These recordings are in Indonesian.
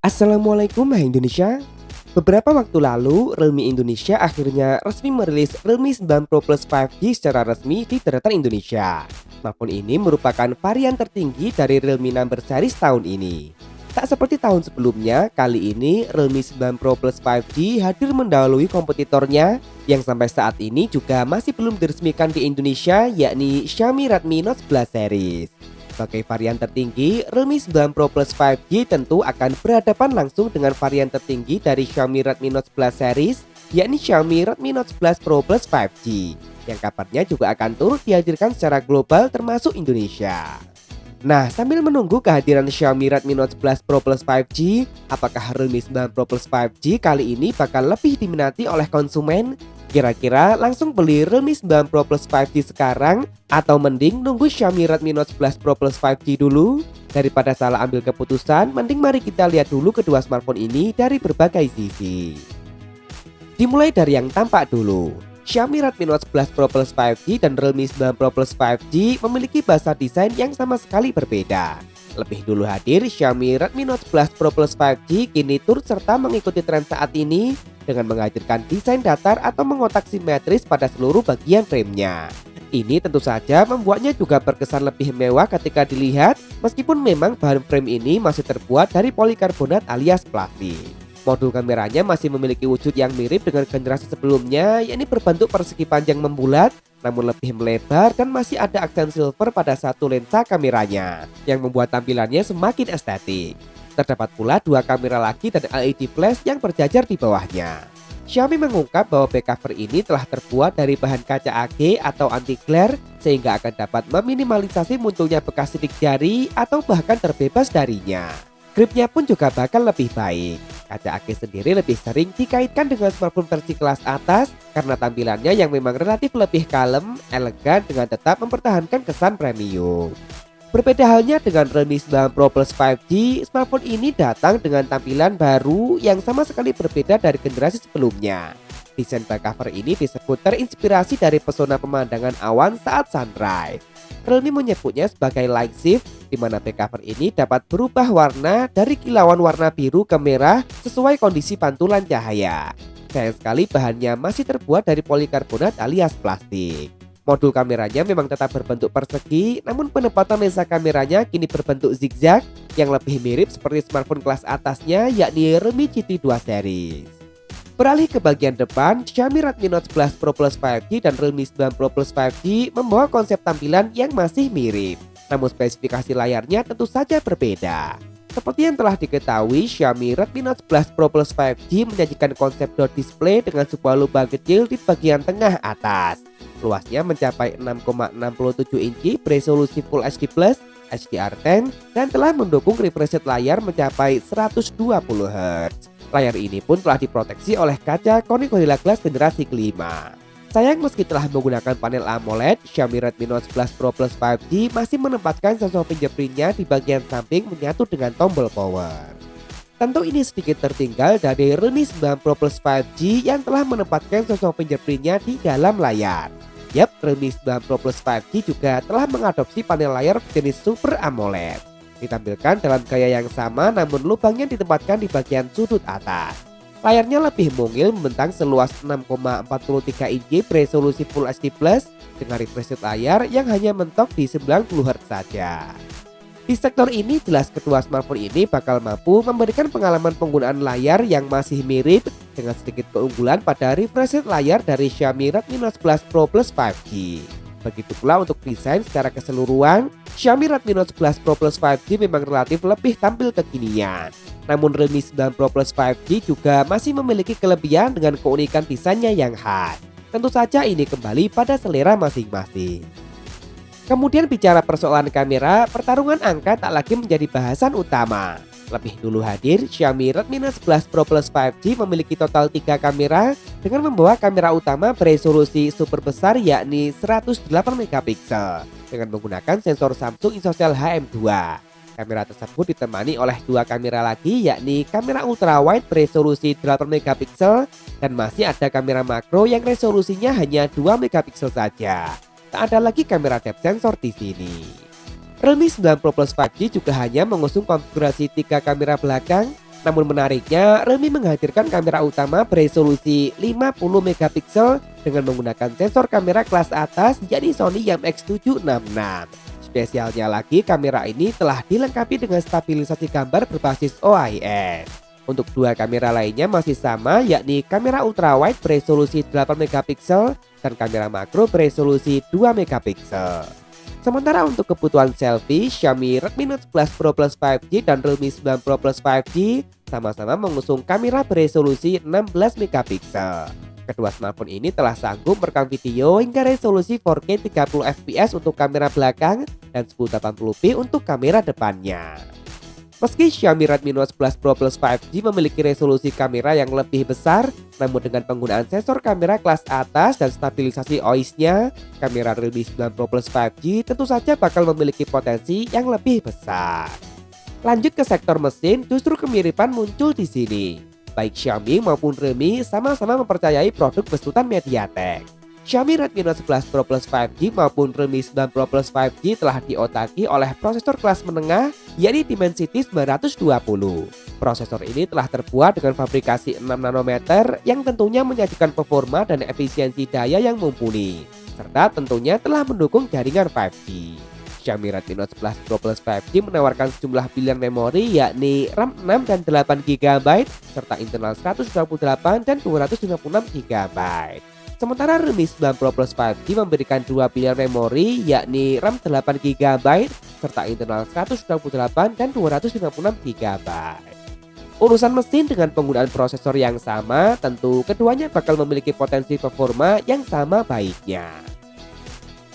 Assalamualaikum Hai Indonesia. Beberapa waktu lalu, Realme Indonesia akhirnya resmi merilis Realme 9 Pro Plus 5G secara resmi di daratan Indonesia. Smartphone ini merupakan varian tertinggi dari Realme Number Series tahun ini. Tak seperti tahun sebelumnya, kali ini Realme 9 Pro Plus 5G hadir mendahului kompetitornya yang sampai saat ini juga masih belum diresmikan di Indonesia, yakni Xiaomi Redmi Note 11 series. Sebagai varian tertinggi, Realme 9 Pro Plus 5G tentu akan berhadapan langsung dengan varian tertinggi dari Xiaomi Redmi Note 11 series, yakni Xiaomi Redmi Note 11 Pro Plus 5G, yang kabarnya juga akan turut dihadirkan secara global termasuk Indonesia. Nah, sambil menunggu kehadiran Xiaomi Redmi Note 11 Pro Plus 5G, apakah Realme 9 Pro Plus 5G kali ini bakal lebih diminati oleh konsumen? Kira-kira langsung beli Realme 9 Pro Plus 5G sekarang atau mending nunggu Xiaomi Redmi Note 11 Pro Plus 5G dulu? Daripada salah ambil keputusan, mending mari kita lihat dulu kedua smartphone ini dari berbagai sisi. Dimulai dari yang tampak dulu. Xiaomi Redmi Note 11 Pro Plus 5G dan Realme 9 Pro Plus 5G memiliki bahasa desain yang sama sekali berbeda. Lebih dulu hadir, Xiaomi Redmi Note 11 Pro Plus 5G kini turut serta mengikuti tren saat ini dengan menghadirkan desain datar atau mengotak simetris pada seluruh bagian framenya. Ini tentu saja membuatnya juga berkesan lebih mewah ketika dilihat, meskipun memang bahan frame ini masih terbuat dari polikarbonat alias plastik. Modul kameranya masih memiliki wujud yang mirip dengan generasi sebelumnya, yakni berbentuk persegi panjang membulat, namun lebih melebar dan masih ada aksen silver pada satu lensa kameranya, yang membuat tampilannya semakin estetik. Terdapat pula dua kamera lagi dan LED flash yang berjajar di bawahnya. Xiaomi mengungkap bahwa back cover ini telah terbuat dari bahan kaca AG atau anti glare sehingga akan dapat meminimalisasi munculnya bekas sidik jari atau bahkan terbebas darinya. Gripnya pun juga bakal lebih baik. Kaca AG sendiri lebih sering dikaitkan dengan smartphone versi kelas atas karena tampilannya yang memang relatif lebih kalem, elegan dengan tetap mempertahankan kesan premium. Berbeda halnya dengan Realme 9 Pro Plus 5G, smartphone ini datang dengan tampilan baru yang sama sekali berbeda dari generasi sebelumnya. Desain back cover ini disebut terinspirasi dari pesona pemandangan awan saat sunrise. Realme menyebutnya sebagai light shift, di mana back cover ini dapat berubah warna dari kilauan warna biru ke merah sesuai kondisi pantulan cahaya. Sayang sekali bahannya masih terbuat dari polikarbonat alias plastik. Modul kameranya memang tetap berbentuk persegi, namun penempatan lensa kameranya kini berbentuk zigzag yang lebih mirip seperti smartphone kelas atasnya, yakni Realme GT 2 series. Beralih ke bagian depan, Xiaomi Redmi Note 11 Pro Plus 5G dan Realme 9 Pro Plus 5G membawa konsep tampilan yang masih mirip, namun spesifikasi layarnya tentu saja berbeda. Seperti yang telah diketahui, Xiaomi Redmi Note 11 Pro Plus 5G menyajikan konsep dot display dengan sebuah lubang kecil di bagian tengah atas. Luasnya mencapai 6,67 inci beresolusi Full HD+, HDR10, dan telah mendukung refresh rate layar mencapai 120 Hz. Layar ini pun telah diproteksi oleh kaca Corning Gorilla Glass generasi kelima. Sayang meski telah menggunakan panel AMOLED, Xiaomi Redmi Note 11 Pro Plus 5G masih menempatkan sensor fingerprintnya di bagian samping menyatu dengan tombol power. Tentu ini sedikit tertinggal dari Realme 9 Pro Plus 5G yang telah menempatkan sensor fingerprintnya di dalam layar. Yap, Realme 9 Pro Plus 5G juga telah mengadopsi panel layar jenis Super AMOLED. Ditampilkan dalam gaya yang sama namun lubangnya ditempatkan di bagian sudut atas. Layarnya lebih mungil membentang seluas 6,43 inci beresolusi Full HD+, dengan refresh rate layar yang hanya mentok di 90 Hz saja. Di sektor ini jelas kedua smartphone ini bakal mampu memberikan pengalaman penggunaan layar yang masih mirip dengan sedikit keunggulan pada refresh rate layar dari Xiaomi Redmi Note 11 Pro Plus 5G. Begitu pula untuk desain secara keseluruhan, Xiaomi Redmi Note 11 Pro Plus 5G memang relatif lebih tampil kekinian. Namun Realme 9 Pro Plus 5G juga masih memiliki kelebihan dengan keunikan desainnya yang khas. Tentu saja ini kembali pada selera masing-masing. Kemudian bicara persoalan kamera, pertarungan angka tak lagi menjadi bahasan utama. Lebih dulu hadir, Xiaomi Redmi Note 11 Pro Plus 5G memiliki total 3 kamera dengan membawa kamera utama beresolusi super besar yakni 108 megapiksel dengan menggunakan sensor Samsung ISOCELL HM2. Kamera tersebut ditemani oleh 2 kamera lagi yakni kamera ultrawide beresolusi 8 megapiksel dan masih ada kamera makro yang resolusinya hanya 2 megapiksel saja. Tak ada lagi kamera depth sensor di sini. Realme 9 Pro Plus 5G juga hanya mengusung konfigurasi 3 kamera belakang, Namun menariknya, Realme menghadirkan kamera utama beresolusi 50 megapiksel dengan menggunakan sensor kamera kelas atas yakni Sony IMX766. Spesialnya lagi, kamera ini telah dilengkapi dengan stabilisasi gambar berbasis OIS. Untuk dua kamera lainnya masih sama, yakni kamera ultrawide beresolusi 8 megapiksel dan kamera makro beresolusi 2 megapiksel. Sementara untuk kebutuhan selfie, Xiaomi Redmi Note 11 Pro Plus 5G dan Realme 9 Pro Plus 5G sama-sama mengusung kamera beresolusi 16 megapiksel. Kedua smartphone ini telah sanggup merekam video hingga resolusi 4K 30 fps untuk kamera belakang dan 1080p untuk kamera depannya. Meski Xiaomi Redmi Note 11 Pro Plus 5G memiliki resolusi kamera yang lebih besar, namun dengan penggunaan sensor kamera kelas atas dan stabilisasi OIS-nya, kamera Realme 9 Pro Plus 5G tentu saja bakal memiliki potensi yang lebih besar. Lanjut ke sektor mesin, justru kemiripan muncul di sini. Baik Xiaomi maupun Realme sama-sama mempercayai produk besutan MediaTek. Xiaomi Redmi Note 11 Pro Plus 5G maupun Realme 9 Pro Plus 5G telah diotaki oleh prosesor kelas menengah yakni Dimensity 920. Prosesor ini telah terbuat dengan fabrikasi 6 nanometer yang tentunya menyajikan performa dan efisiensi daya yang mumpuni, serta tentunya telah mendukung jaringan 5G. Xiaomi Redmi Note 11 Pro Plus 5G menawarkan sejumlah pilihan memori yakni RAM 6 dan 8GB serta internal 128 dan 256GB. Sementara Realme 9 Pro Plus 5G memberikan dua pilihan memori yakni RAM 8GB serta internal 128 dan 256GB. Urusan mesin dengan penggunaan prosesor yang sama, tentu keduanya bakal memiliki potensi performa yang sama baiknya.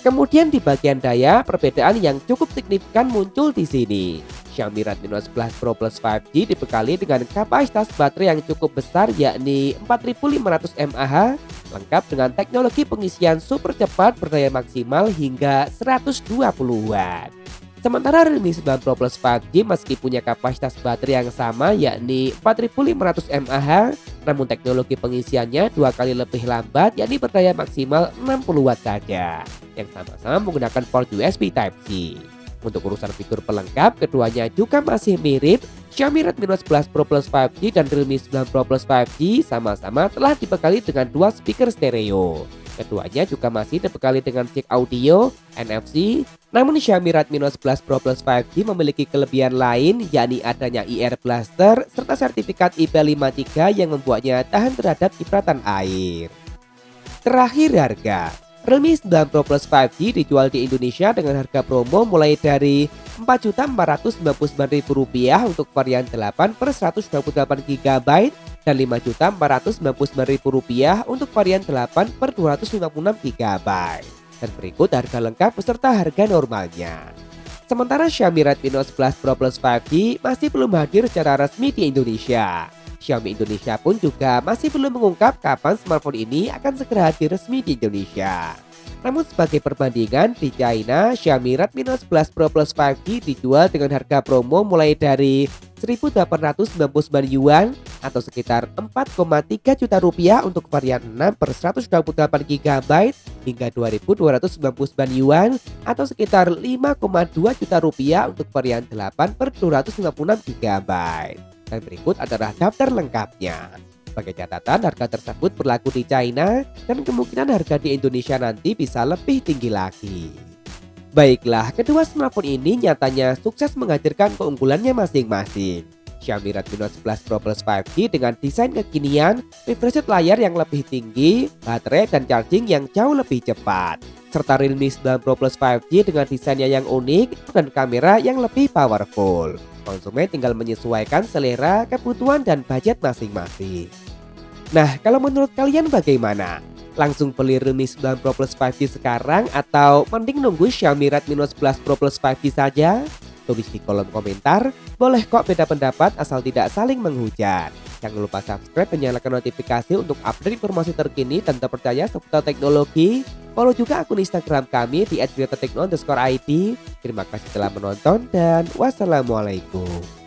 Kemudian di bagian daya, perbedaan yang cukup signifikan muncul di sini. Xiaomi Redmi Note 11 Pro Plus 5G dibekali dengan kapasitas baterai yang cukup besar yakni 4500 mAh, lengkap dengan teknologi pengisian super cepat berdaya maksimal hingga 120 Watt. Sementara Realme 9 Pro Plus 5G meski punya kapasitas baterai yang sama yakni 4500 mAh, namun teknologi pengisiannya dua kali lebih lambat yakni berdaya maksimal 60 Watt saja, yang sama-sama menggunakan port USB Type-C. Untuk urusan fitur pelengkap, keduanya juga masih mirip. Xiaomi Redmi Note 11 Pro Plus 5G dan Realme 9 Pro Plus 5G sama-sama telah dibekali dengan dua speaker stereo. Keduanya juga masih dibekali dengan jack audio, NFC. Namun Xiaomi Redmi Note 11 Pro Plus 5G memiliki kelebihan lain yakni adanya IR Blaster serta sertifikat IP53 yang membuatnya tahan terhadap cipratan air. Terakhir harga. Realme 9 Pro Plus 5G dijual di Indonesia dengan harga promo mulai dari Rp4.499.000 untuk varian 8 per 128GB dan Rp5.499.000 untuk varian 8 per 256GB. Dan berikut harga lengkap beserta harga normalnya. Sementara Xiaomi Redmi Note 11 Pro Plus 5G masih belum hadir secara resmi di Indonesia. Xiaomi Indonesia pun juga masih belum mengungkap kapan smartphone ini akan segera hadir resmi di Indonesia. Namun sebagai perbandingan, di China, Xiaomi Redmi Note 11 Pro Plus 5G dijual dengan harga promo mulai dari Rp1.899 atau sekitar Rp4,3 juta untuk varian 6 per 128GB hingga Rp2.299 atau sekitar Rp5,2 juta untuk varian 8 per 256GB. Dan berikut adalah daftar lengkapnya. Sebagai catatan, harga tersebut berlaku di China dan kemungkinan harga di Indonesia nanti bisa lebih tinggi lagi. Baiklah, kedua smartphone ini nyatanya sukses menghadirkan keunggulannya masing-masing. Xiaomi Redmi Note 11 Pro Plus 5G dengan desain kekinian, refresh rate layar yang lebih tinggi, baterai dan charging yang jauh lebih cepat. Serta Realme 9 Pro Plus 5G dengan desainnya yang unik dan kamera yang lebih powerful. Konsumen tinggal menyesuaikan selera, kebutuhan, dan budget masing-masing. Nah, kalau menurut kalian bagaimana? Langsung beli Realme 9 Pro Plus 5G sekarang atau mending nunggu Xiaomi Redmi Note 11 Pro Plus 5G saja? Tulis di kolom komentar, boleh kok beda pendapat asal tidak saling menghujat. Jangan lupa subscribe dan nyalakan notifikasi untuk update informasi terkini dan terpercaya seputar teknologi. Follow juga akun Instagram kami di @biotekno_id. Terima kasih telah menonton dan wassalamualaikum.